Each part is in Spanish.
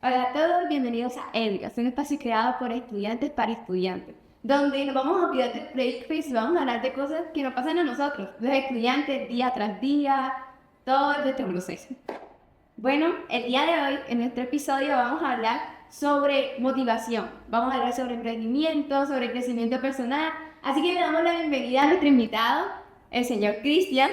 Hola a todos, bienvenidos a Educas, un espacio creado por estudiantes para estudiantes, donde nos vamos a olvidar del breakfast y vamos a hablar de cosas que nos pasan a nosotros, los estudiantes, día tras día, todo este proceso. Bueno, el día de hoy, en este episodio, vamos a hablar sobre motivación, vamos a hablar sobre emprendimiento, sobre crecimiento personal, así que le damos la bienvenida a nuestro invitado, el señor Cristian.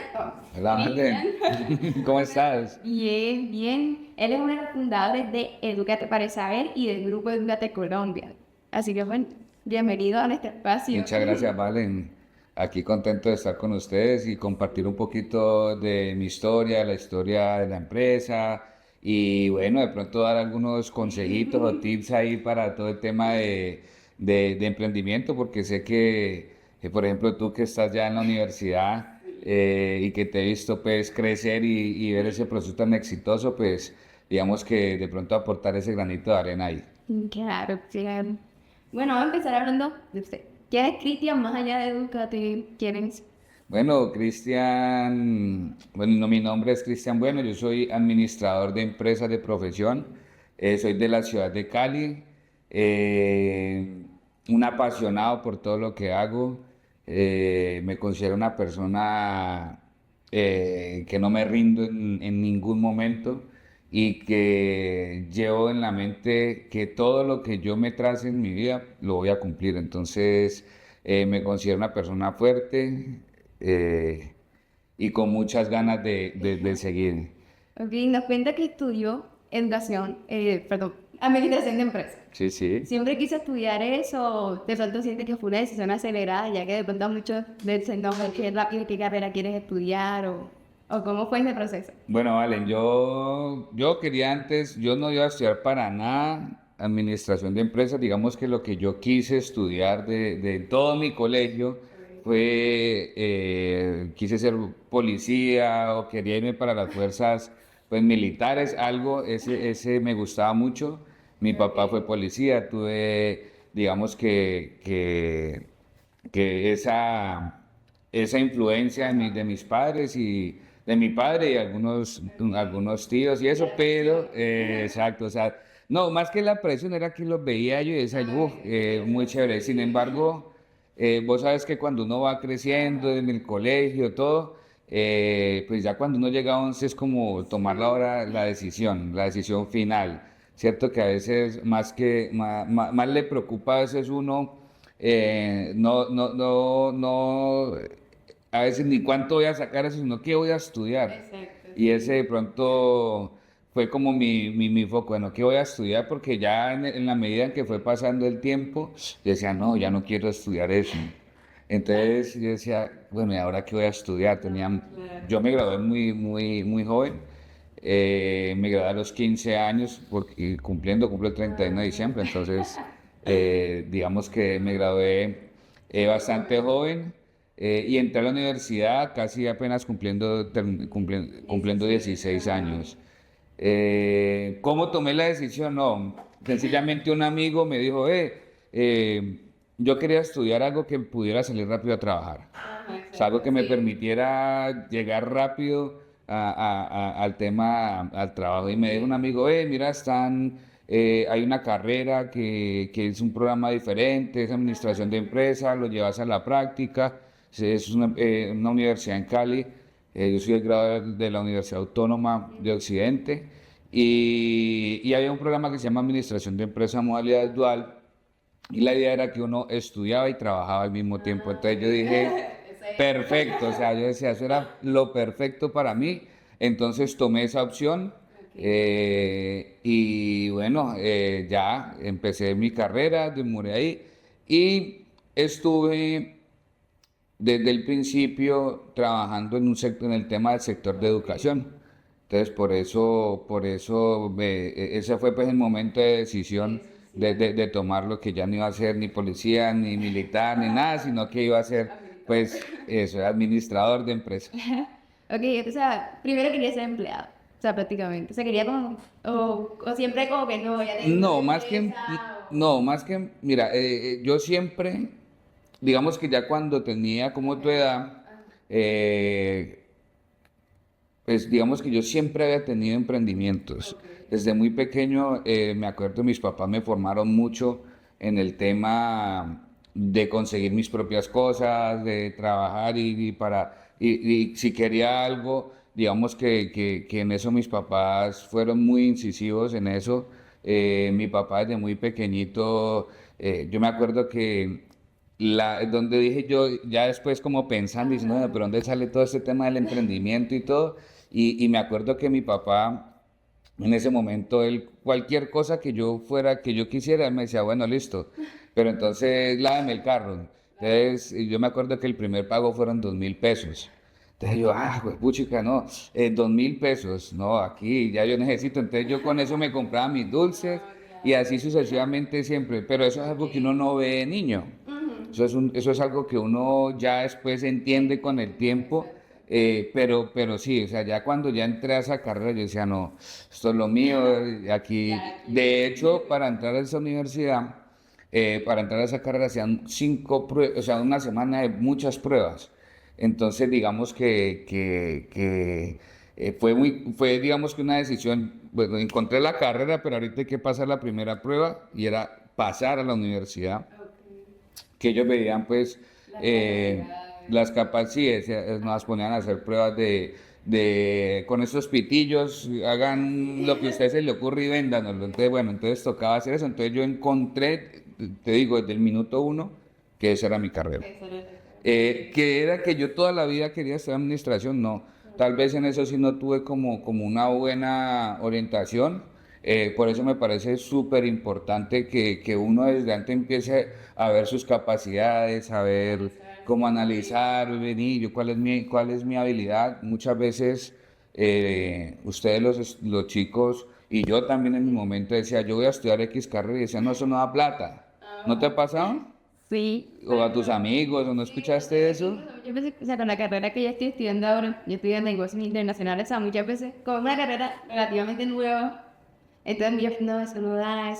Hola, Cristian. Marlen. ¿Cómo estás? Bien, bien. Él es uno de los fundadores de Edúcate para Saber y del grupo Edúcate Colombia. Así que bueno, bienvenido a nuestro espacio. Muchas gracias, Valen. Aquí contento de estar con ustedes y compartir un poquito de mi historia, la historia de la empresa y bueno, de pronto dar algunos consejitos o tips ahí para todo el tema de emprendimiento, porque sé que, por ejemplo, tú que estás ya en la universidad y que te he visto pues crecer y ver ese proceso tan exitoso, pues digamos que de pronto aportar ese granito de arena ahí. Claro, claro. Bueno, vamos a empezar hablando de usted. ¿Quién es Cristian más allá de Edúcate? ¿Quién es? Bueno, Cristian, bueno, no, mi nombre es Cristian Bueno, yo soy administrador de empresas de profesión, soy de la ciudad de Cali, eh, un apasionado por todo lo que hago, me considero una persona que no me rindo en ningún momento y que llevo en la mente que todo lo que yo me trace en mi vida lo voy a cumplir, entonces me considero una persona fuerte eh, y con muchas ganas de seguir. Ok, nos cuenta que estudió educación, perdón, administración de empresas. Sí, sí. ¿Siempre quise estudiar eso? ¿De pronto sientes que fue una decisión acelerada, ya que de pronto muchos dicen, no, qué rápido, qué carrera quieres estudiar? ¿O cómo fue ese proceso? Bueno, Valen, yo quería antes, yo no iba a estudiar para nada administración de empresas, digamos que lo que yo quise estudiar de todo mi colegio fue, quise ser policía o quería irme para las fuerzas pues militares, algo, ese me gustaba mucho. Mi papá fue policía, tuve, digamos que esa influencia de mis padres y de mi padre y algunos tíos y eso, pero exacto, o sea, no, más que la presión era que los veía yo y decía, uff, muy chévere. Sin embargo, vos sabes que cuando uno va creciendo en el colegio, todo, pues ya cuando uno llega a 11 es como tomar la decisión final, ¿cierto? Que a veces más le preocupa a veces uno no, a veces ni cuánto voy a sacar eso, sino qué voy a estudiar. Exacto, Y ese sí. de pronto fue como mi foco, bueno, ¿qué voy a estudiar? Porque ya en la medida en que fue pasando el tiempo, yo decía, no, ya no quiero estudiar eso. Entonces yo decía, bueno, ¿y ahora qué voy a estudiar? Yo me gradué muy joven, me gradué a los 15 años, porque cumplo el 31 de diciembre, entonces digamos que me gradué bastante joven y entré a la universidad casi apenas cumpliendo 16 años. ¿Cómo tomé la decisión? No, sencillamente un amigo me dijo, yo quería estudiar algo que pudiera salir rápido a trabajar. Ajá, O sea, algo exacto, que me sí. permitiera llegar rápido al tema, al trabajo. Y me dijo un amigo, mira, hay una carrera que es un programa diferente, es administración de empresas, lo llevas a la práctica, es una universidad en Cali, yo soy el graduado de la Universidad Autónoma de Occidente, y había un programa que se llama Administración de Empresas Modalidad Dual, y la idea era que uno estudiaba y trabajaba al mismo tiempo. Entonces yo dije, perfecto, o sea, yo decía, eso era lo perfecto para mí. Entonces tomé esa opción y bueno, ya empecé mi carrera, demoré ahí y estuve desde el principio trabajando en el tema del sector de educación. Entonces, ese fue pues el momento de decisión de tomar lo que ya no iba a ser ni policía, ni militar, ni nada, sino que iba a ser, pues, eso, administrador de empresa. Ok, o sea, primero quería ser empleado, o sea, prácticamente. O sea, quería como, o siempre como que no, ya tengo una No, empresa, no, más que, mira, yo siempre, digamos que ya cuando tenía como tu edad, eh, pues digamos que yo siempre había tenido emprendimientos. Desde muy pequeño, me acuerdo, mis papás me formaron mucho en el tema de conseguir mis propias cosas, de trabajar y si quería algo, digamos que en eso mis papás fueron muy incisivos en eso. Mi papá desde muy pequeñito, yo me acuerdo que donde dije yo, ya después como pensando, diciendo, "Bueno, pero ¿dónde sale todo este tema del emprendimiento y todo?" Y me acuerdo que mi papá, en ese momento, él, cualquier cosa que yo fuera, que yo quisiera, él me decía, bueno, listo, pero entonces lávame el carro. Entonces, y yo me acuerdo que el primer pago fueron 2.000 pesos. Entonces yo, pues puchica, no, 2.000 pesos, no, aquí ya yo necesito. Entonces yo con eso me compraba mis dulces y así sucesivamente siempre. Pero eso es algo que uno no ve de niño. Eso es algo que uno ya después entiende con el tiempo, pero sí, o sea, ya cuando ya entré a esa carrera, yo decía, no, esto es lo mío, aquí. De hecho, para entrar a esa universidad, para entrar a esa carrera, hacían 5 pruebas, o sea, una semana de muchas pruebas. Entonces, digamos fue, digamos que una decisión, bueno, encontré la carrera, pero ahorita hay que pasar la primera prueba y era pasar a la universidad que ellos veían pues las capacidades, nos ponían a hacer pruebas con esos pitillos, hagan lo que a ustedes se le ocurre y véndanoslo. Entonces, bueno, entonces tocaba hacer eso. Entonces yo encontré, te digo, desde el minuto uno, que esa era mi carrera. Que era que yo toda la vida quería estudiar administración, no. Tal vez en eso sí no tuve como una buena orientación. Por eso me parece súper importante que uno desde antes empiece a ver sus capacidades, a ver cómo analizar, venir, yo cuál es mi habilidad. Muchas veces ustedes los chicos y yo también en mi momento decía, yo voy a estudiar X carrera y decía, no, eso no da plata. ¿No te ha pasado? Sí. ¿O a tus amigos, o no escuchaste eso? Yo pensé, o sea, con la carrera que yo estoy estudiando ahora, yo estudio negocios internacionales, o sea, muchas veces, como una carrera relativamente nueva, entonces yo, no, eso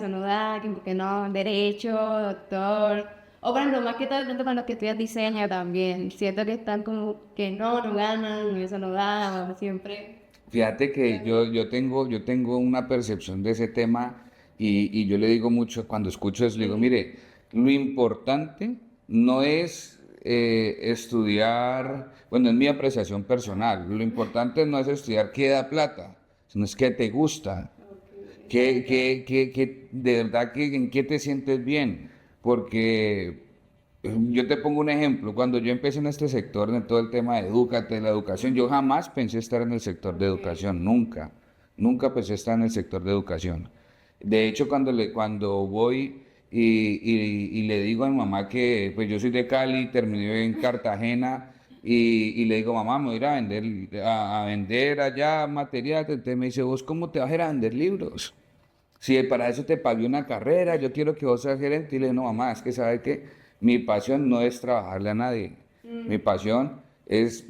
no da, que no, derecho, doctor, o por ejemplo, más que todo, de pronto con los que estudian diseño también, siento que están como que no ganan, eso no da, o siempre. Fíjate que yo tengo una percepción de ese tema y yo le digo mucho, cuando escucho eso, le digo, mire, lo importante no es estudiar, bueno, es mi apreciación personal, lo importante no es estudiar qué da plata, sino es qué te gusta, de verdad que en qué te sientes bien, porque yo te pongo un ejemplo, cuando yo empecé en este sector, en todo el tema de Edúcate, la educación, yo jamás pensé estar en el sector de educación, nunca, nunca pensé estar en el sector de educación. De hecho, cuando voy y le digo a mi mamá que pues yo soy de Cali, terminé en Cartagena y le digo, mamá, me voy a ir a vender allá material, entonces me dice, ¿vos cómo te vas a ir a vender libros? Si para eso te pagué una carrera, yo quiero que vos seas gerente. Y le dije, no, mamá, es que sabe que mi pasión no es trabajarle a nadie. Mi pasión es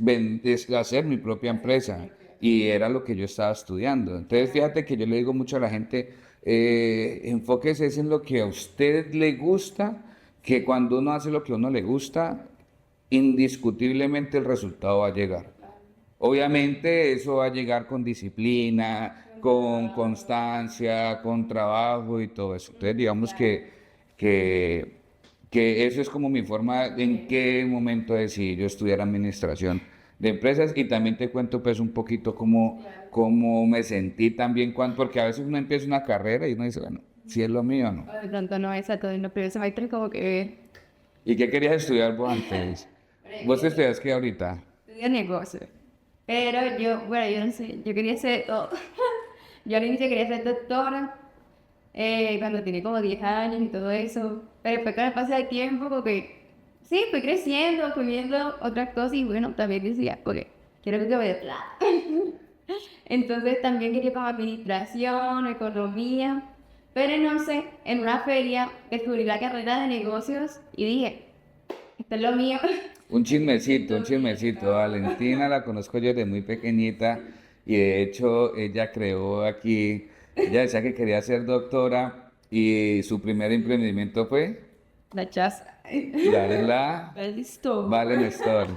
hacer mi propia empresa. Y era lo que yo estaba estudiando. Entonces, fíjate que yo le digo mucho a la gente, enfóquese es en lo que a usted le gusta, que cuando uno hace lo que a uno le gusta, indiscutiblemente el resultado va a llegar. Obviamente eso va a llegar con disciplina, con constancia, con trabajo y todo eso. Entonces digamos que, que eso es como mi forma en qué momento decidí yo estudiar administración de empresas y también te cuento pues un poquito cómo me sentí también porque a veces uno empieza una carrera y uno dice, bueno, si es lo mío o no. O de pronto no, exacto, en los primeros semestres como que ¿Y qué querías estudiar vos antes? ¿Vos estudias qué ahorita? estudio negocio. Pero yo, bueno, yo no sé, yo quería ser todo. Yo al inicio quería ser doctora, cuando tenía como 10 años y todo eso. Pero después con el paso del tiempo, porque sí, fui creciendo, fui viendo otras cosas y bueno, también decía, ok, quiero que me dé plata. Entonces también quería como administración, economía. Pero no sé, en una feria descubrí la carrera de negocios y dije, esto es lo mío. Un chismecito. Valentina la conozco yo desde muy pequeñita y de hecho ella creó aquí, ella decía que quería ser doctora y su primer emprendimiento fue La chaza. darla Listo. Valen Store.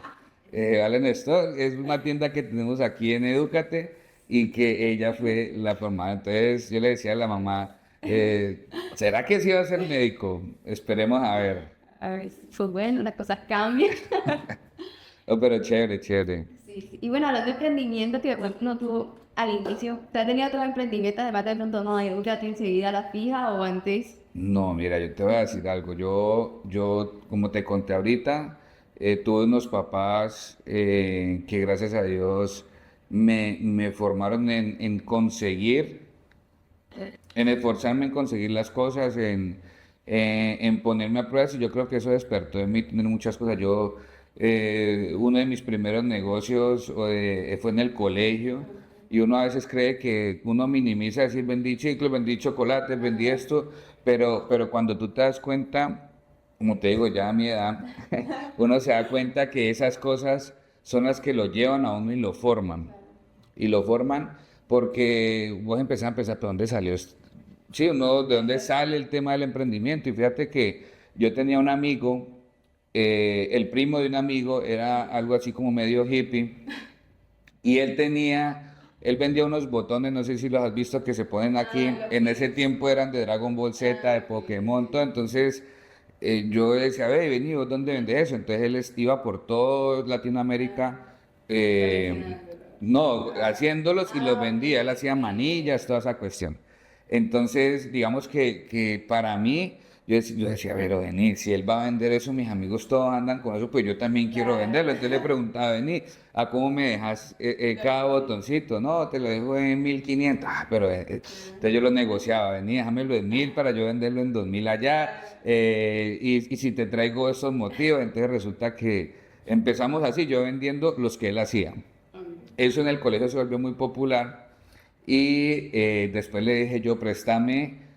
Valen Store es una tienda que tenemos aquí en Edúcate y que ella fue la formada. Entonces yo le decía a la mamá, ¿será que sí va a ser médico? Esperemos a ver. A ver, pues bueno, las cosas cambian. Oh, pero chévere, chévere. Sí, sí. Y bueno, hablando de emprendimiento que de pronto no tuvo al inicio, ¿te has tenido otro emprendimiento además de pronto no educate enseguida a la fija o antes? No, mira, yo te voy a decir algo. Como te conté ahorita, tuve unos papás que gracias a Dios me formaron en conseguir, en esforzarme en conseguir las cosas, en ponerme a prueba. Y yo creo que eso despertó en mí tener muchas cosas. Uno de mis primeros negocios fue en el colegio. Y uno a veces cree que uno minimiza decir vendí chicles, vendí chocolates, vendí esto, pero cuando tú te das cuenta, como te digo, ya a mi edad, uno se da cuenta que esas cosas son las que lo llevan a uno y lo forman. Y lo forman porque vos empezás a pensar, ¿de dónde salió esto? Sí, uno, ¿de dónde sale el tema del emprendimiento? Y fíjate que yo tenía un amigo, el primo de un amigo era algo así como medio hippie, y él vendía unos botones, no sé si los has visto, que se ponen aquí. En ese tiempo eran de Dragon Ball Z, de Pokémon, todo. Entonces yo le decía, ve, vení, ¿vos dónde vendes eso? Entonces iba por todo Latinoamérica, eh, no, haciéndolos y los vendía. Él hacía manillas, toda esa cuestión. Entonces, digamos que para mí, yo decía, pero vení, si él va a vender eso, mis amigos todos andan con eso, pues yo también quiero venderlo. Entonces le preguntaba, vení, ¿a cómo me dejas cada botoncito? No, te lo dejo en 1500. Entonces yo lo negociaba, vení, déjamelo en 1000 para yo venderlo en 2000 allá. Y si te traigo esos motivos, entonces resulta que empezamos así, yo vendiendo los que él hacía. Eso en el colegio se volvió muy popular y después le dije yo, préstame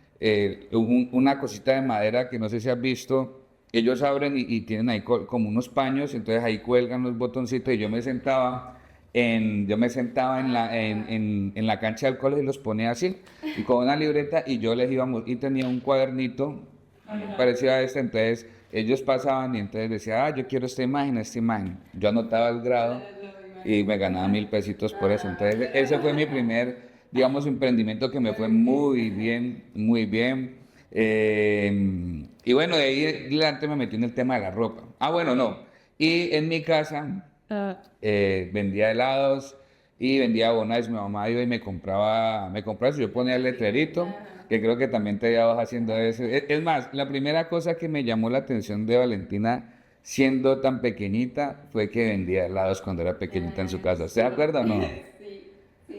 una cosita de madera que no sé si has visto. Ellos abren y tienen ahí como unos paños, entonces ahí cuelgan los botoncitos y yo me sentaba en la cancha del colegio y los ponía así, y con una libreta y yo les íbamos, y tenía un cuadernito parecido a este, entonces ellos pasaban y entonces decía, yo quiero esta imagen, esta imagen. Yo anotaba el grado y me ganaba 1000 pesitos por eso. Entonces, ese fue mi primer, digamos, emprendimiento que me fue muy bien, muy bien. Y bueno, de ahí en adelante me metí en el tema de la ropa. Ah, bueno, no. Y en mi casa Ah, vendía helados y vendía bonais. Mi mamá iba y me compraba eso. Yo ponía el letrerito, que creo que también te ibas haciendo eso. Es más, la primera cosa que me llamó la atención de Valentina siendo tan pequeñita fue que vendía helados cuando era pequeñita en su casa. ¿Se acuerda o no?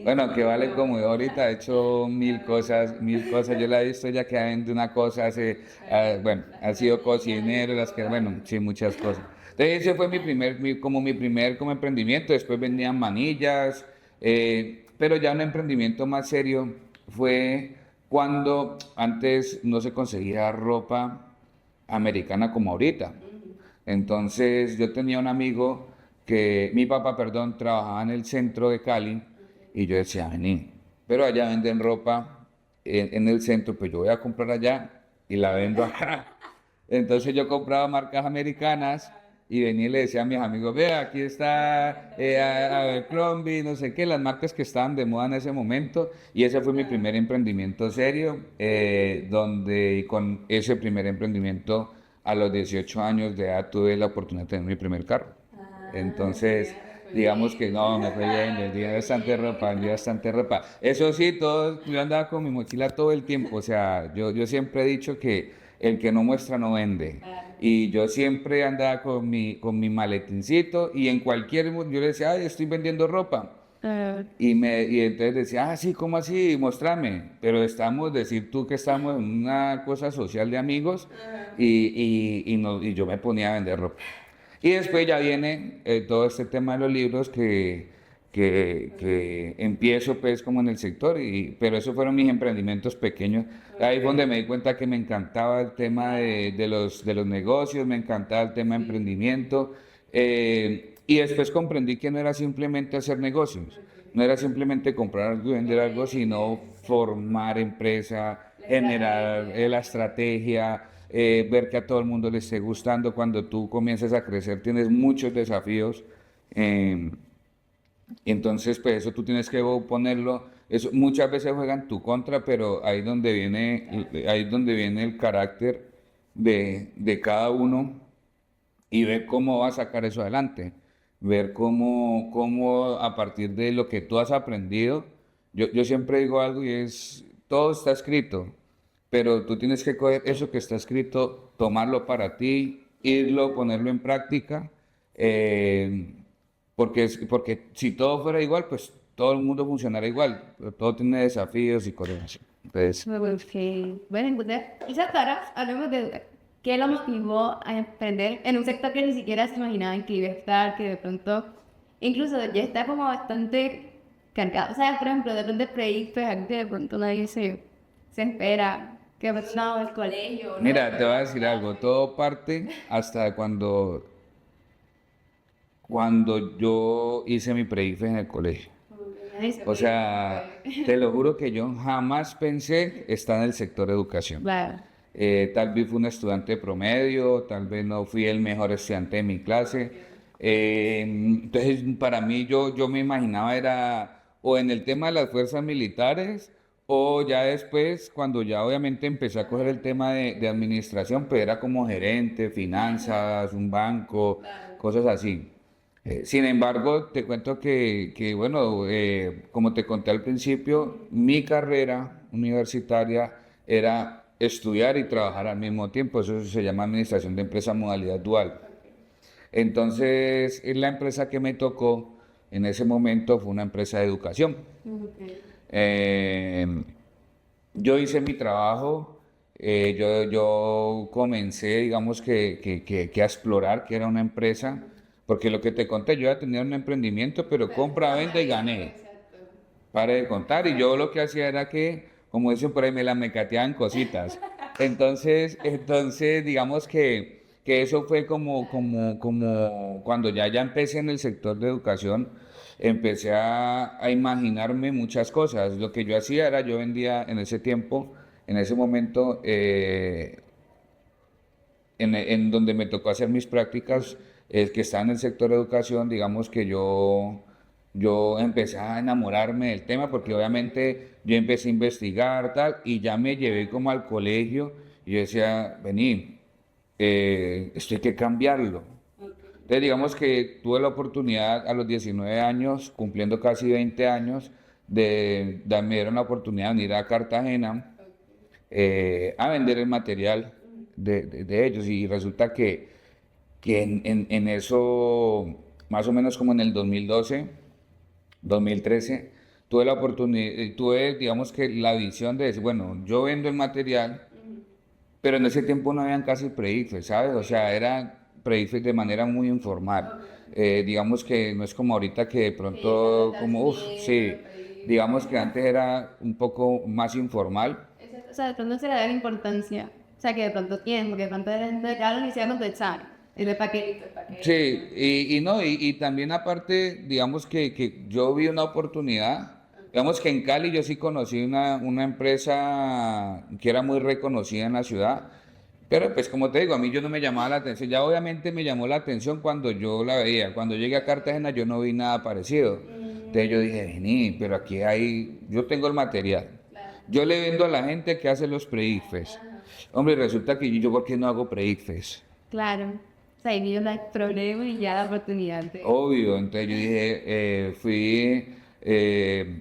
Bueno, que vale como yo ahorita ha hecho mil cosas, mil cosas. Yo la he visto ya que vende una cosa bueno, ha sido cocinero, bueno, sí, muchas cosas. Entonces ese fue como emprendimiento. Después vendían manillas, pero ya un emprendimiento más serio fue cuando antes no se conseguía ropa americana como ahorita. Entonces yo tenía un amigo mi papá, perdón, trabajaba en el centro de Cali y yo decía, vení, pero allá venden ropa en el centro, pues yo voy a comprar allá y la vendo acá. Entonces yo compraba marcas americanas y venía y le decía a mis amigos, vea, aquí está Abercrombie, no sé qué, las marcas que estaban de moda en ese momento. Y ese fue mi primer emprendimiento serio, donde con ese primer emprendimiento a los 18 años de edad tuve la oportunidad de tener mi primer carro. Entonces, digamos que no, me fue bien, vendí bastante ropa. Eso sí, yo andaba con mi mochila todo el tiempo, o sea, yo siempre he dicho que el que no muestra no vende. Y yo siempre andaba con mi maletincito y yo le decía, ay, estoy vendiendo ropa. ah, Y entonces decía, sí, ¿cómo así? Mostrame. Pero decir tú que estamos en una cosa social de amigos y yo me ponía a vender ropa. Y después ya viene todo este tema de los libros que empiezo pues como en el sector, pero esos fueron mis emprendimientos pequeños. Ahí fue donde me di cuenta que me encantaba el tema de los negocios, me encantaba el tema de emprendimiento. Y después comprendí que no era simplemente hacer negocios, no era simplemente comprar algo y vender algo, sino formar empresa, generar la estrategia, ver que a todo el mundo le esté gustando. Cuando tú comienzas a crecer tienes muchos desafíos Eh, entonces, pues eso tú tienes que ponerlo, eso muchas veces juega en tu contra, pero ahí es donde viene el carácter de cada uno y ver cómo va a sacar eso adelante, ver cómo a partir de lo que tú has aprendido, yo siempre digo algo y es, todo está escrito, pero tú tienes que coger eso que está escrito, tomarlo para ti, irlo, ponerlo en práctica, eh, porque si todo fuera igual, pues todo el mundo funcionara igual, pero todo tiene desafíos y cosas así. Entonces, Porque, bueno, entonces, quizás ahora hablemos de qué lo motivó a emprender en un sector que ni siquiera se imaginaba que iba a estar, que de pronto, incluso ya está como bastante cargado. O sea, por ejemplo, de pronto proyectos, algo que de pronto nadie se espera, que pues no, el colegio, ¿no? mira, te voy a decir algo, todo parte hasta cuando yo hice mi pre-IFES en el colegio. Nadie se O espera. sea, te lo juro que yo jamás pensé estar en el sector educación. Claro. Tal vez fui un estudiante promedio, tal vez no fui el mejor estudiante de mi clase. Entonces, para mí yo me imaginaba era o en el tema de las fuerzas militares o ya después, cuando ya obviamente empecé a coger el tema de administración, pues era como gerente, finanzas, un banco, cosas así. Sin embargo, te cuento bueno, como te conté al principio, mi carrera universitaria era estudiar y trabajar al mismo tiempo. Eso se llama Administración de Empresa Modalidad Dual. Entonces, la empresa que me tocó en ese momento fue una empresa de educación. Eh, yo hice mi trabajo, yo comencé, digamos que a explorar que era una empresa, porque lo que te conté, yo ya tenía un emprendimiento, pero compra, venta y gané. Pare de contar, y yo lo que hacía era que, como dicen por ahí, me la mecateaban cositas. Entonces, digamos que eso fue como cuando ya empecé en el sector de educación, empecé a imaginarme muchas cosas. Lo que yo hacía era, yo vendía en ese tiempo, en ese momento, en donde me tocó hacer mis prácticas, que estaba en el sector de educación, digamos que yo empecé a enamorarme del tema porque obviamente yo empecé a investigar tal y ya me llevé como al colegio y yo decía, vení, esto hay que cambiarlo. Entonces digamos que tuve la oportunidad a los 19 años, cumpliendo casi 20 años, me dieron la oportunidad de venir a Cartagena a vender el material de ellos y resulta que en eso, más o menos como en el 2012, 2013, tuve la oportunidad, tuve, digamos que la visión de decir, bueno, yo vendo el material, pero en ese tiempo no habían casi pre-IFES, ¿sabes? O sea, era pre-IFES de manera muy informal. Digamos que no es como ahorita que de pronto, como, uff, sí, digamos que antes era un poco más informal. O sea, de pronto no se le da la importancia. O sea, que de pronto tienen, porque de pronto ya lo iniciamos de echar. El de paquetito, el paquete. Sí, y no, y también aparte, digamos que yo vi una oportunidad, digamos que en Cali yo sí conocí una empresa que era muy reconocida en la ciudad, pero pues como te digo, a mí yo no me llamaba la atención, ya obviamente me llamó la atención cuando yo la veía, cuando llegué a Cartagena yo no vi nada parecido, entonces yo dije, vení, pero aquí hay, yo tengo el material, yo le vendo a la gente que hace los pre-IFES, hombre, resulta que yo, ¿por qué no hago pre-IFES? Claro. O sea, ahí vino el problema y ya la oportunidad de... Obvio, entonces yo dije,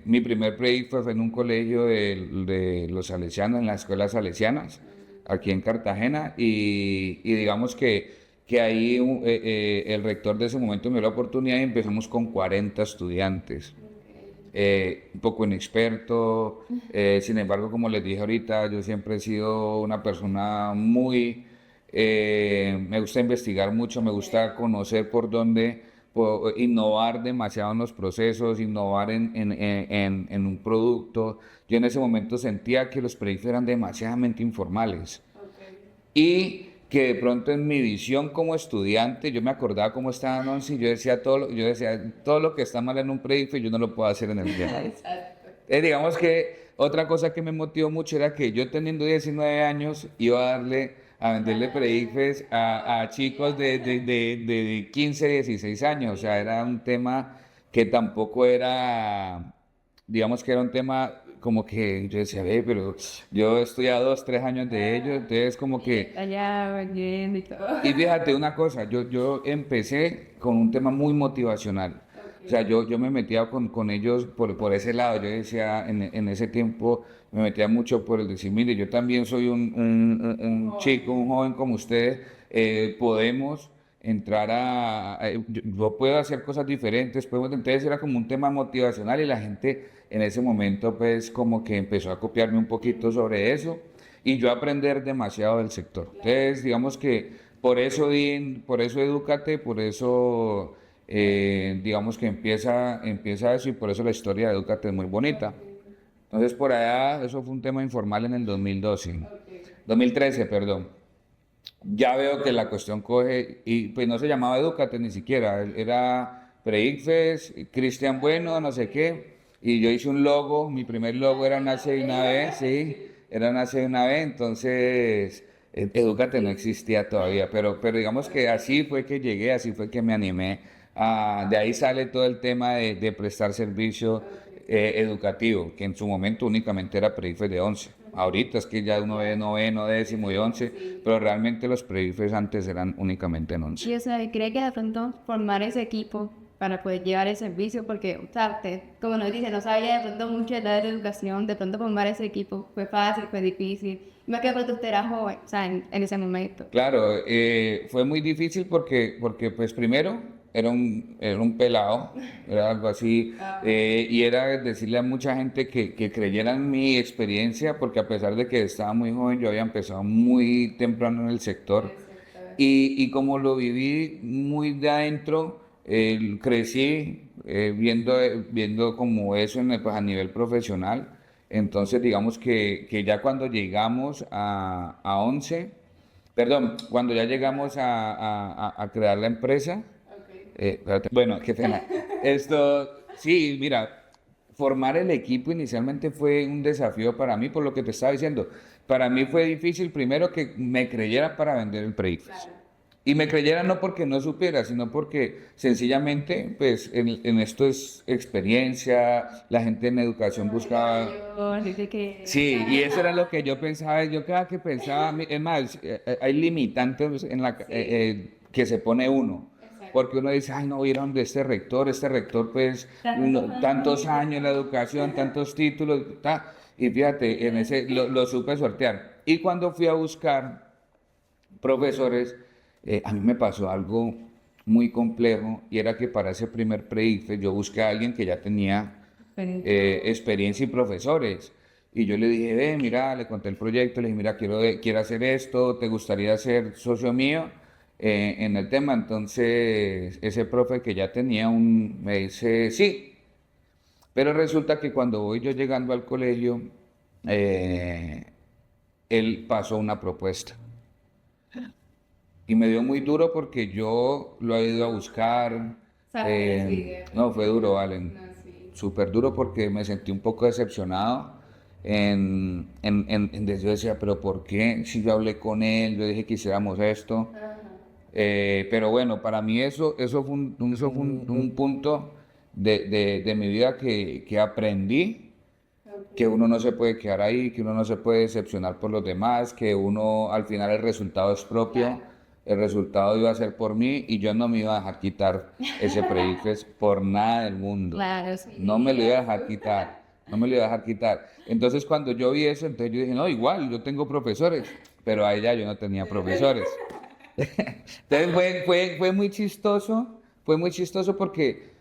mi primer pre fue en un colegio de los salesianos, en las escuelas salesianas, aquí en Cartagena, y digamos que ahí el rector de ese momento me dio la oportunidad y empezamos con 40 estudiantes. Un poco inexperto, sin embargo, como les dije ahorita, yo siempre he sido una persona me gusta investigar mucho, me gusta conocer por dónde innovar demasiado en los procesos, innovar en un producto. Yo en ese momento sentía que los proyectos eran demasiadamente informales y que de pronto en mi visión como estudiante, yo me acordaba cómo estaba en 11 y yo decía, todo lo que está mal en un proyecto yo no lo puedo hacer en el mío. Digamos que otra cosa que me motivó mucho era que yo teniendo 19 años iba a darle a venderle pre-ICFES a chicos de 15, 16 años. O sea, era un tema que tampoco era, digamos que era un tema como que yo decía, ve, pero yo estoy a 2, 3 años de ellos, entonces como que... Allá vendiendo y todo. Y fíjate una cosa, yo empecé con un tema muy motivacional. O sea, yo me metía con ellos por ese lado. Yo decía, en ese tiempo me metía mucho por el decir, mire, yo también soy un chico, un joven como ustedes, podemos entrar yo puedo hacer cosas diferentes, podemos, entonces era como un tema motivacional y la gente en ese momento pues como que empezó a copiarme un poquito sobre eso y yo aprender demasiado del sector. Entonces, digamos que por eso edúcate, por eso digamos que empieza eso y por eso la historia de Edúcate es muy bonita. Entonces, por allá, eso fue un tema informal en el 2012, 2013, perdón. Ya veo que la cuestión coge, y pues no se llamaba Edúcate ni siquiera, era Pre-ICFES, Cristian Bueno, no sé qué, y yo hice un logo, mi primer logo era Nace de una vez, sí, era Nace de una vez, entonces Edúcate no existía todavía, pero digamos que así fue que llegué, así fue que me animé, de ahí sale todo el tema de prestar servicio educativo, que en su momento únicamente era pre-ICFES de 11. Ahorita es que ya uno ve noveno, décimo y 11, pero realmente los pre-ICFES antes eran únicamente en 11. Y o sea, cree que de pronto formar ese equipo para poder llevar el servicio, porque, o sea, usted, como nos dice, no sabía de pronto mucho de la educación, de pronto formar ese equipo fue fácil, fue difícil, más que de pronto usted era joven, o sea, en ese momento. Claro, fue muy difícil porque pues primero era un pelado, era algo así, y era decirle a mucha gente que creyera en mi experiencia, porque a pesar de que estaba muy joven, yo había empezado muy temprano en el sector, y como lo viví muy de adentro, crecí viendo como eso pues, a nivel profesional. Entonces, digamos que ya cuando llegamos a 11, perdón, cuando ya llegamos a crear la empresa, espérate, bueno, qué pena. Esto, sí, mira, formar el equipo inicialmente fue un desafío para mí, por lo que te estaba diciendo. Para mí fue difícil primero que me creyera para vender el pre-ICFES. Y me creyera no porque no supiera, sino porque sencillamente, pues en esto es experiencia, la gente en educación buscaba... Dice que, Sí, y eso era lo que yo pensaba, yo cada que pensaba, es más, hay limitantes que se pone uno, porque uno dice, ay, no, vieron de este rector pues tantos años en la educación, tantos títulos, y fíjate, en ese lo supe sortear. Y cuando fui a buscar profesores, a mí me pasó algo muy complejo y era que para ese primer pre-ICFES yo busqué a alguien que ya tenía experiencia y profesores. Y yo le dije, ve, mira, le conté el proyecto, le dije, mira, quiero hacer esto, ¿te gustaría ser socio mío en el tema? Entonces, ese profe que ya tenía me dice, sí, pero resulta que cuando voy yo llegando al colegio, eh, él pasó una propuesta. Y me dio muy duro porque yo lo he ido a buscar. No, fue duro, Valen. Súper duro porque me sentí un poco decepcionado. Yo decía, pero ¿por qué? Si yo hablé con él, yo dije que hiciéramos esto. Pero bueno, para mí eso fue un punto de mi vida que aprendí que uno no se puede quedar ahí, que uno no se puede decepcionar por los demás, que uno al final el resultado es propio, el resultado iba a ser por mí y yo no me iba a dejar quitar ese pre-ICFES por nada del mundo. claro, sí. No me lo iba a dejar quitar, no me lo iba a dejar quitar. Entonces cuando yo vi eso, entonces yo dije, no, igual, yo tengo profesores, pero a ella yo no tenía profesores. Entonces fue fue muy chistoso porque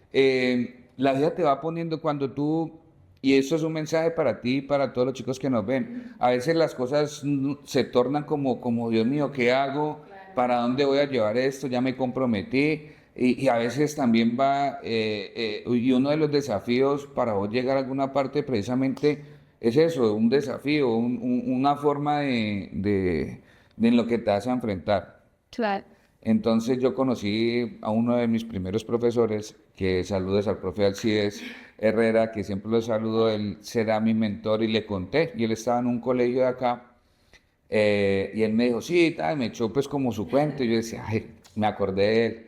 la vida te va poniendo cuando tú, y eso es un mensaje para ti y para todos los chicos que nos ven, a veces las cosas se tornan como Dios mío, ¿qué hago? ¿Para dónde voy a llevar esto? Ya me comprometí. Y a veces también y uno de los desafíos para vos llegar a alguna parte precisamente es eso, un desafío, una forma de en lo que te vas a enfrentar. Claro. Entonces yo conocí a uno de mis primeros profesores, que saludos al profe Alcides Herrera, que siempre lo saludo, él será mi mentor y le conté, y él estaba en un colegio de acá, Y él me dijo, sí, tal, me echó pues como su cuento. Y yo decía, ay, me acordé de él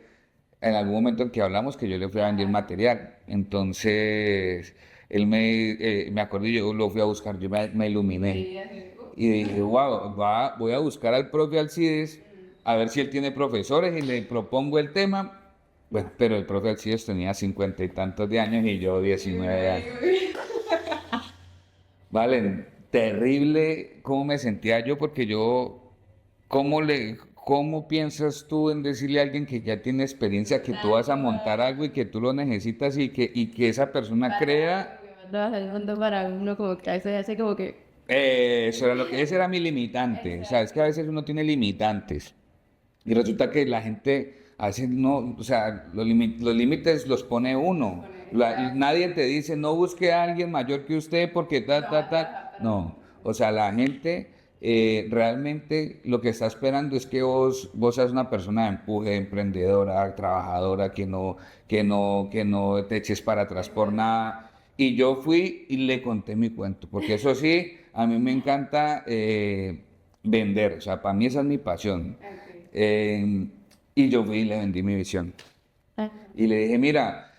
en algún momento en que hablamos que yo le fui a vender material. Entonces, me acordé, yo lo fui a buscar, me iluminé. Y dije, wow, voy a buscar al profe Alcides a ver si él tiene profesores y le propongo el tema. Bueno, pero el profe Alcides tenía 50 y tantos de años y yo 19 años. Vale, terrible cómo me sentía yo porque ¿cómo piensas tú en decirle a alguien que ya tiene experiencia que tú vas a montar algo y que tú lo necesitas y que esa persona crea? El mundo para uno como que a veces hace como que... Eso era ese era mi limitante. O sea, es que a veces uno tiene limitantes y resulta que la gente a veces no, o sea, los límites los pone uno. Nadie te dice no busque a alguien mayor que usted porque tal. No, o sea, la gente realmente lo que está esperando es que vos seas una persona de empuje, emprendedora, trabajadora, que no te eches para atrás por nada. Y yo fui y le conté mi cuento, porque eso sí, a mí me encanta vender, o sea, para mí esa es mi pasión. Y yo fui y le vendí mi visión. Y le dije, mira,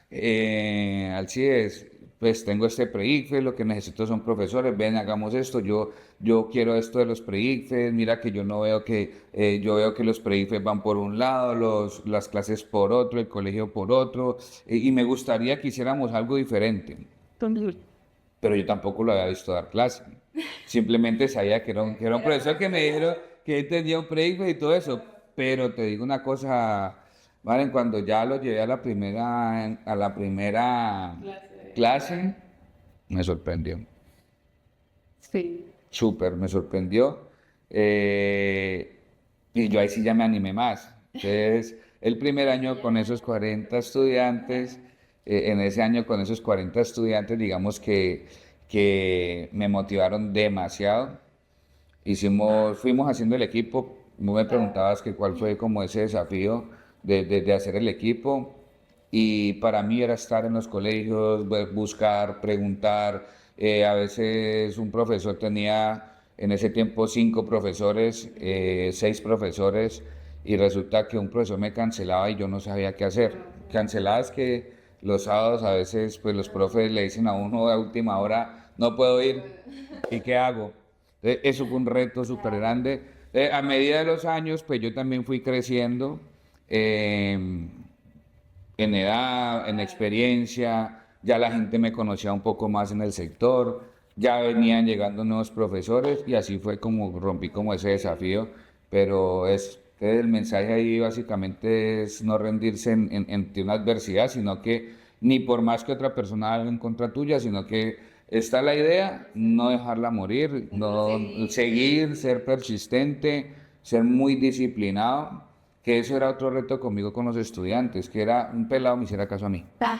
Alcides, pues tengo este pre-ICFES, lo que necesito son profesores, ven, hagamos esto, yo quiero esto de los pre-ICFES, mira que yo veo que los pre-ICFES van por un lado, las clases por otro, el colegio por otro, y me gustaría que hiciéramos algo diferente. Pero yo tampoco lo había visto dar clase. Simplemente sabía que era un profesor que me dijeron que él tenía un pre-ICFES y todo eso. Pero te digo una cosa, Valen, cuando ya lo llevé a la primera clase, me sorprendió. Sí. Súper, me sorprendió. Y yo ahí sí ya me animé más. Entonces, el primer año con esos 40 estudiantes, en ese año con esos 40 estudiantes, digamos que me motivaron demasiado. Fuimos haciendo el equipo. Vos me preguntabas que cuál fue como ese desafío de hacer el equipo. Y para mí era estar en los colegios, buscar, preguntar. A veces un profesor tenía en ese tiempo 5 profesores, 6 profesores, y resulta que un profesor me cancelaba y yo no sabía qué hacer. Canceladas que los sábados a veces pues los profes le dicen a uno a última hora, no puedo ir, ¿y qué hago? Eso fue un reto súper grande. A medida de los años, pues yo también fui creciendo en edad, en experiencia, ya la gente me conocía un poco más en el sector, ya venían llegando nuevos profesores y así fue como rompí como ese desafío, pero el mensaje ahí básicamente es no rendirse ante una adversidad, sino que ni por más que otra persona haga en contra tuya, sino que está la idea, no dejarla morir, no seguir, ser persistente, ser muy disciplinado, que eso era otro reto conmigo con los estudiantes, que era un pelado me hiciera caso a mí. Ah,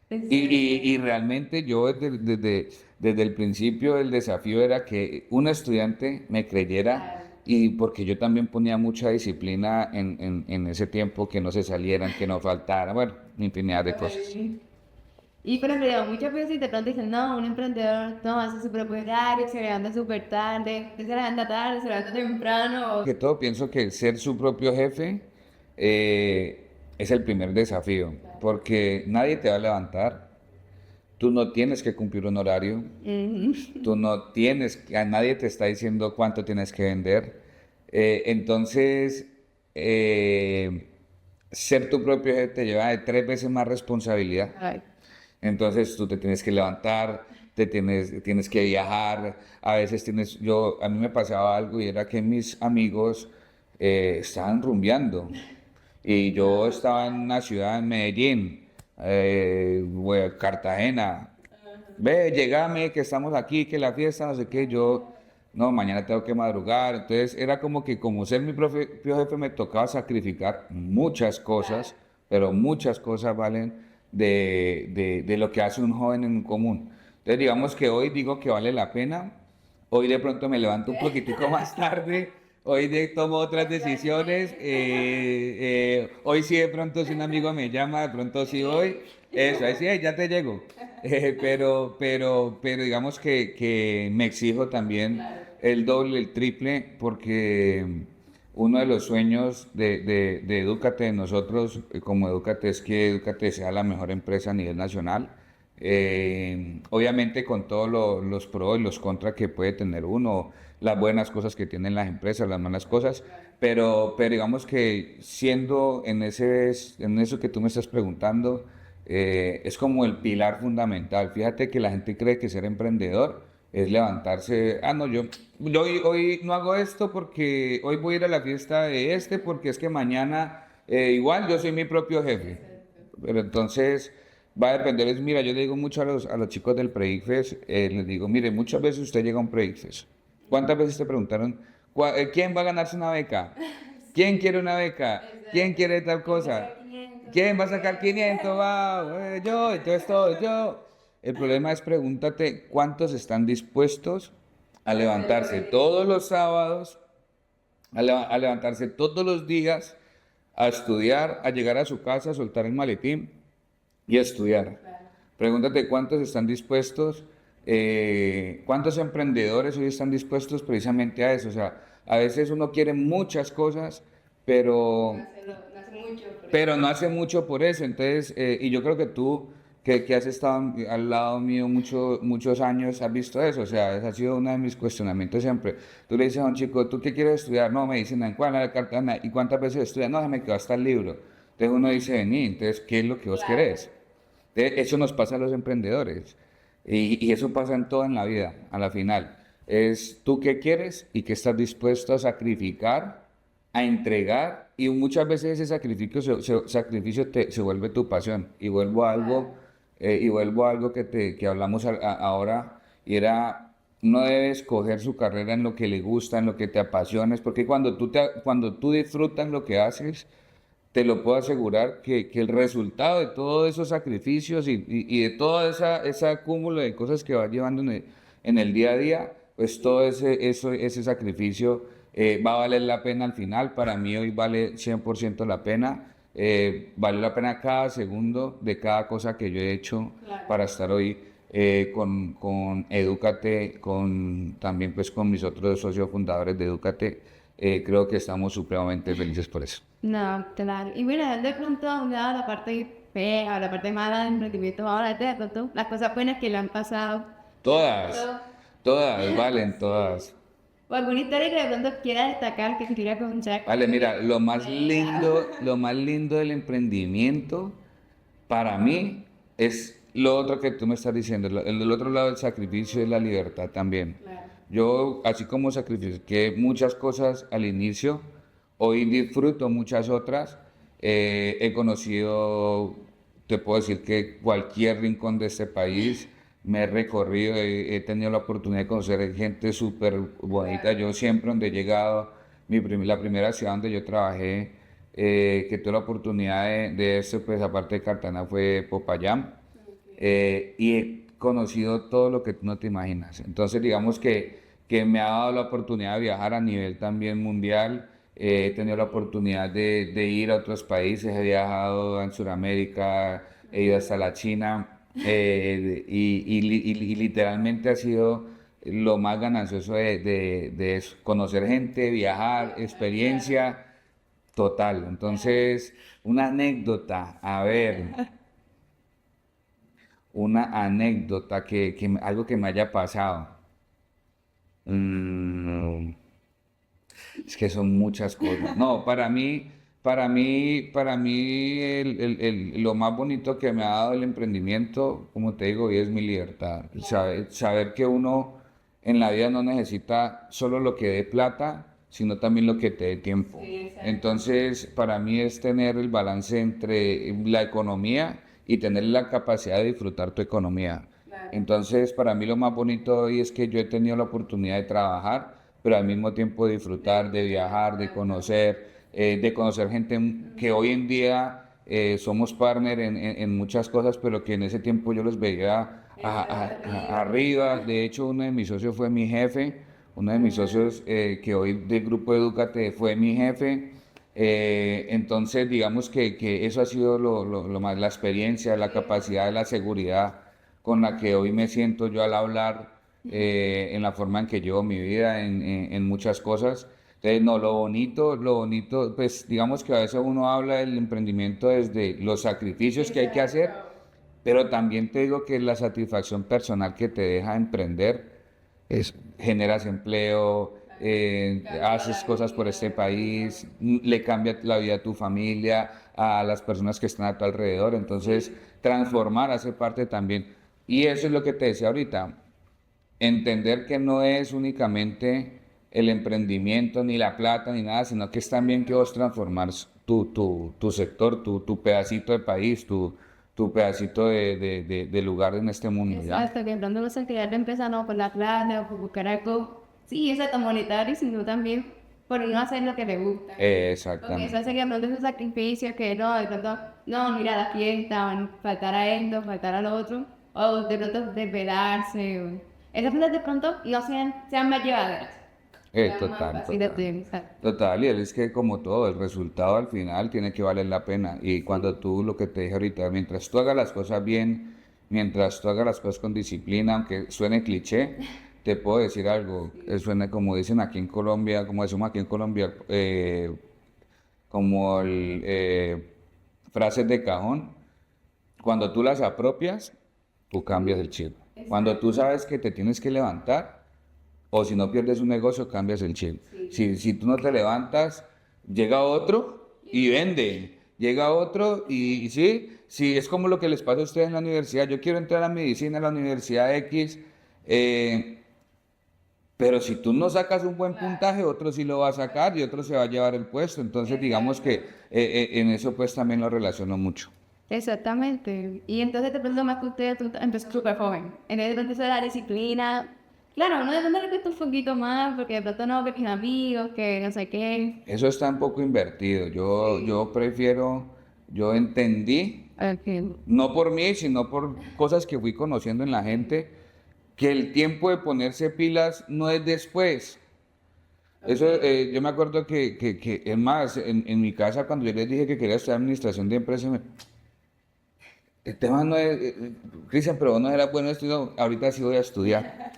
Y realmente yo desde el principio el desafío era que un estudiante me creyera y porque yo también ponía mucha disciplina en ese tiempo, que no se salieran, que no faltara, bueno, infinidad de cosas. y por ejemplo, muchas veces de pronto dicen, no, un emprendedor no hace su propio horario, se levanta súper tarde, se levanta tarde, se levanta temprano. Que todo pienso que ser su propio jefe es el primer desafío, porque nadie te va a levantar, tú no tienes que cumplir un horario, tú no nadie te está diciendo cuánto tienes que vender. Entonces, ser tu propio jefe te lleva de 3 veces más responsabilidad. Ay, Entonces tú te tienes que levantar, tienes que viajar, a veces a mí me pasaba algo y era que mis amigos estaban rumbeando y yo estaba en una ciudad, en Medellín, Cartagena, ve, llegame, que estamos aquí, que la fiesta, no sé qué, no, mañana tengo que madrugar, entonces era como que como ser mi propio jefe me tocaba sacrificar muchas cosas, pero muchas cosas valen de lo que hace un joven en común. Entonces digamos que hoy digo que vale la pena, hoy de pronto me levanto un poquitico más tarde, tomo otras decisiones, hoy sí de pronto si un amigo me llama, de pronto sí voy, eso, ahí sí, ya te llego. Pero digamos que me exijo también el doble, el triple, porque uno de los sueños de Edúcate, de nosotros como Edúcate, es que Edúcate sea la mejor empresa a nivel nacional. Obviamente con todos los pros y los contras que puede tener uno, las buenas cosas que tienen las empresas, las malas cosas, pero digamos que siendo en eso que tú me estás preguntando, es como el pilar fundamental. Fíjate que la gente cree que ser emprendedor es levantarse, no, yo hoy no hago esto porque hoy voy a ir a la fiesta de porque es que mañana igual yo soy mi propio jefe. Pero entonces va a depender, mira, yo le digo mucho a los chicos del Predicfest, les digo, mire, muchas veces usted llega a un Predicfest. ¿Cuántas veces te preguntaron, quién va a ganarse una beca? ¿Quién quiere una beca? ¿Quién quiere tal cosa? ¿Quién va a sacar 500? Wow, yo, entonces todo, yo. El problema es pregúntate cuántos están dispuestos a levantarse todos los sábados, a levantarse todos los días, a estudiar, a llegar a su casa, a soltar el maletín y a estudiar. Pregúntate cuántos están dispuestos, cuántos emprendedores hoy están dispuestos precisamente a eso. O sea, a veces uno quiere muchas cosas, pero no hace mucho por eso. Entonces, y yo creo que tú, que has estado al lado mío muchos años, has visto eso. O sea, ese ha sido uno de mis cuestionamientos siempre. Tú le dices a un chico, ¿tú qué quieres estudiar? No, me dicen, ¿en cuál? La Cartagena. ¿Y cuántas veces estudias? No, se me quedó hasta el libro. Entonces uno dice, vení, entonces, ¿qué es lo que vos querés? Entonces, eso nos pasa a los emprendedores. Y eso pasa en todo en la vida, a la final. Es tú qué quieres y qué estás dispuesto a sacrificar, a entregar, y muchas veces ese sacrificio se vuelve tu pasión. Y vuelvo a algo que hablamos ahora, y era, uno debe escoger su carrera en lo que le gusta, en lo que te apasiones, porque cuando tú disfrutas lo que haces, te lo puedo asegurar que el resultado de todos esos sacrificios y de todo ese acúmulo de cosas que vas llevando en el día a día, pues todo ese sacrificio va a valer la pena al final. Para mí hoy vale 100% la pena. Vale la pena cada segundo de cada cosa que yo he hecho para estar hoy con Edúcate, también pues con mis otros socios fundadores de Edúcate. Creo que estamos supremamente felices por eso. No, claro. Y mira, de pronto a un lado la parte fea, la parte mala del emprendimiento, ahora de pronto las cosas buenas que le han pasado. Todas, todas, valen, todas. O alguna historia que de pronto quiera destacar, que quisiera contar. Vale, mira, lo más lindo del emprendimiento para mí es lo otro que tú me estás diciendo. El otro lado del sacrificio es la libertad también. Yo, así como sacrifiqué muchas cosas al inicio, hoy disfruto muchas otras. He conocido, te puedo decir que cualquier rincón de este país me he recorrido, he tenido la oportunidad de conocer gente súper bonita. Yo siempre donde he llegado, la primera ciudad donde yo trabajé, que tuve la oportunidad de esto, pues aparte de Cartagena, fue Popayán. Y he conocido todo lo que tú no te imaginas. Entonces, digamos que me ha dado la oportunidad de viajar a nivel también mundial. He tenido la oportunidad de ir a otros países, he viajado en Sudamérica, he ido hasta la China, y literalmente ha sido lo más ganancioso de eso, conocer gente, viajar, experiencia total. Entonces, una anécdota, a ver, una anécdota algo que me haya pasado. Es que son muchas cosas. No, para mí lo más bonito que me ha dado el emprendimiento, como te digo, hoy es mi libertad. Saber que uno en la vida no necesita solo lo que dé plata, sino también lo que te dé tiempo. Entonces, para mí es tener el balance entre la economía y tener la capacidad de disfrutar tu economía. Entonces, para mí lo más bonito hoy es que yo he tenido la oportunidad de trabajar, pero al mismo tiempo disfrutar, de viajar, de conocer gente que hoy en día somos partner en muchas cosas, pero que en ese tiempo yo los veía arriba. De hecho, uno de mis socios fue mi jefe, uno de mis socios que hoy del grupo Edúcate fue mi jefe. Entonces, digamos que eso ha sido lo más, la experiencia, la capacidad, la seguridad con la que hoy me siento yo al hablar en la forma en que llevo mi vida, en muchas cosas. Entonces, no, lo bonito, pues digamos que a veces uno habla del emprendimiento desde los sacrificios que hay que hacer, pero también te digo que la satisfacción personal que te deja emprender es, generas empleo, haces cosas por este país, le cambia la vida a tu familia, a las personas que están a tu alrededor, entonces transformar hace parte también. Y eso es lo que te decía ahorita, entender que no es únicamente el emprendimiento, ni la plata, ni nada, sino que es también que vos transformar tu sector, tu pedacito de país, tu pedacito de lugar en este mundo, ¿ya? Exacto, que pronto no se crear la empresa no por la plata o por buscar algo, sí, exacto, monetario, sino también por uno hacer lo que le gusta. Porque eso Exactamente. hace que de pronto esos sacrificios que no, de pronto, no, mira la fiesta, o faltar a esto, faltar a lo otro, o de pronto desvelarse, esas cosas de pronto no sean más llevaderas. Sean más Total, fáciles total. de realizar. Total, y es que como todo, el resultado al final tiene que valer la pena. Y cuando tú, lo que te dije ahorita, mientras tú hagas las cosas bien, mientras tú hagas las cosas con disciplina, aunque suene cliché, te puedo decir algo, suena como dicen aquí en Colombia, como decimos aquí en Colombia, como frases de cajón, cuando tú las apropias, tú cambias el chip. Cuando tú sabes que te tienes que levantar, o si no pierdes un negocio, cambias el chip. Si tú no te levantas, llega otro y vende. Llega otro y sí, sí, es como lo que les pasa a ustedes en la universidad. Yo quiero entrar a medicina en la universidad X, pero si tú no sacas un buen puntaje, otro sí lo va a sacar y otro se va a llevar el puesto. Entonces, digamos que en eso pues también lo relaciono mucho. Exactamente. Y entonces de pronto más que usted tú empezó súper joven. En vez de pronto eso de la disciplina. Claro, uno de pronto le cuesta un poquito más, porque de pronto no, que mis amigos, que no sé qué. Eso está un poco invertido. Yo prefiero, yo entendí, Ok. no por mí, sino por cosas que fui conociendo en la gente, que el tiempo de ponerse pilas no es después. Eso, yo me acuerdo es más, en mi casa cuando yo les dije que quería estudiar administración de empresas, el tema no es, Cristian, pero vos no eras bueno estudiando, ahorita sí voy a estudiar.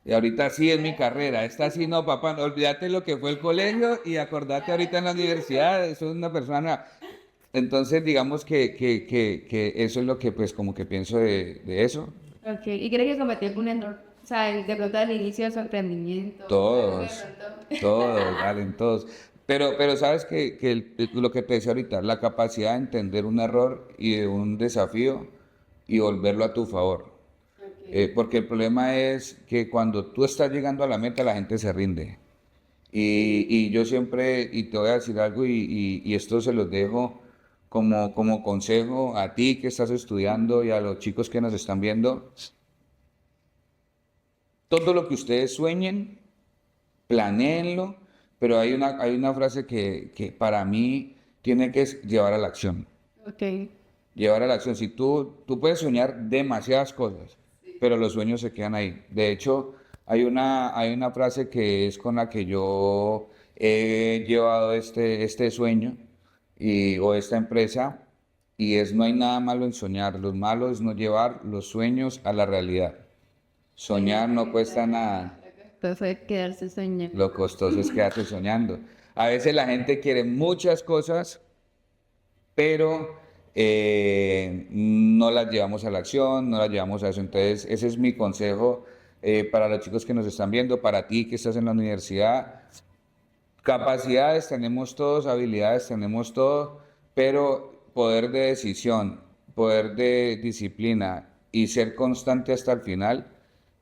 Y ahorita sí es mi carrera, esta sí no, papá, no, olvídate lo que fue el colegio y acordate ahorita en la universidad, eso es una persona. Entonces, digamos que eso es lo que pues como que pienso de eso. Ok. ¿Y cree que cometió algún error? O sea, de pronto al inicio de su emprendimiento. Algo de Todos, pronto. todos, valen todos. Pero sabes que lo que te decía ahorita, la capacidad de entender un error y de un desafío y volverlo a tu favor. Porque el problema es que cuando tú estás llegando a la meta, la gente se rinde. Y yo siempre, y te voy a decir algo, y esto se los dejo como consejo a ti que estás estudiando y a los chicos que nos están viendo, todo lo que ustedes sueñen, planéenlo, pero hay una frase que para mí tiene que llevar a la acción. Ok. Llevar a la acción. Si tú puedes soñar demasiadas cosas, pero los sueños se quedan ahí. De hecho, hay una frase que es con la que yo he llevado este sueño o esta empresa, y es: no hay nada malo en soñar, lo malo es no llevar los sueños a la realidad. Soñar no cuesta nada, Entonces quedarse soñando. lo costoso es quedarse soñando. A veces la gente quiere muchas cosas, pero no las llevamos a la acción, no las llevamos a eso. Entonces, ese es mi consejo para los chicos que nos están viendo, para ti que estás en la universidad. Capacidades tenemos todos, habilidades tenemos todo, pero poder de decisión, poder de disciplina y ser constante hasta el final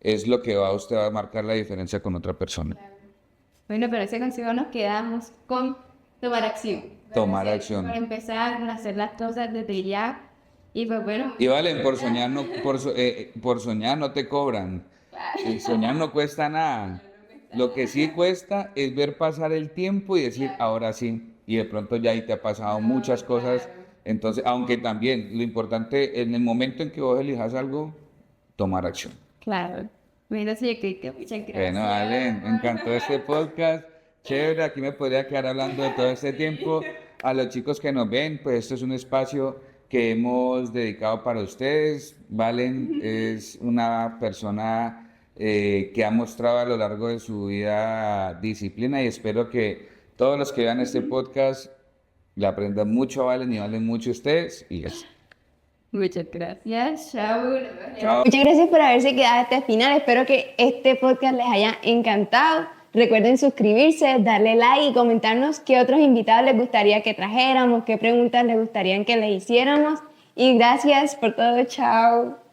es lo que usted va a marcar la diferencia con otra persona. Bueno, pero ese consejo nos quedamos con tomar acción. Tomar acción. Para empezar a hacer las cosas desde ya. Y pues bueno. Y valen, por soñar no te cobran. Y soñar no cuesta nada. Lo que sí cuesta es ver pasar el tiempo y decir, ahora sí. Y de pronto ya ahí te ha pasado muchas cosas. Entonces, aunque también lo importante en el momento en que vos elijas algo, tomar acción. Claro. Bueno, sí, Cristian, muchas Bueno, gracias. Ale, me encantó este podcast. Chévere, aquí me podría quedar hablando de todo este tiempo. A los chicos que nos ven, pues esto es un espacio que hemos dedicado para ustedes. Valen es una persona que ha mostrado a lo largo de su vida disciplina y espero que todos los que vean este podcast le aprendan mucho a Valen y valen mucho ustedes y eso. Muchas gracias. Chao. Chao. Muchas gracias por haberse quedado hasta el final. Espero que este podcast les haya encantado. Recuerden suscribirse, darle like y comentarnos qué otros invitados les gustaría que trajéramos, qué preguntas les gustaría que les hiciéramos. Y gracias por todo. Chao.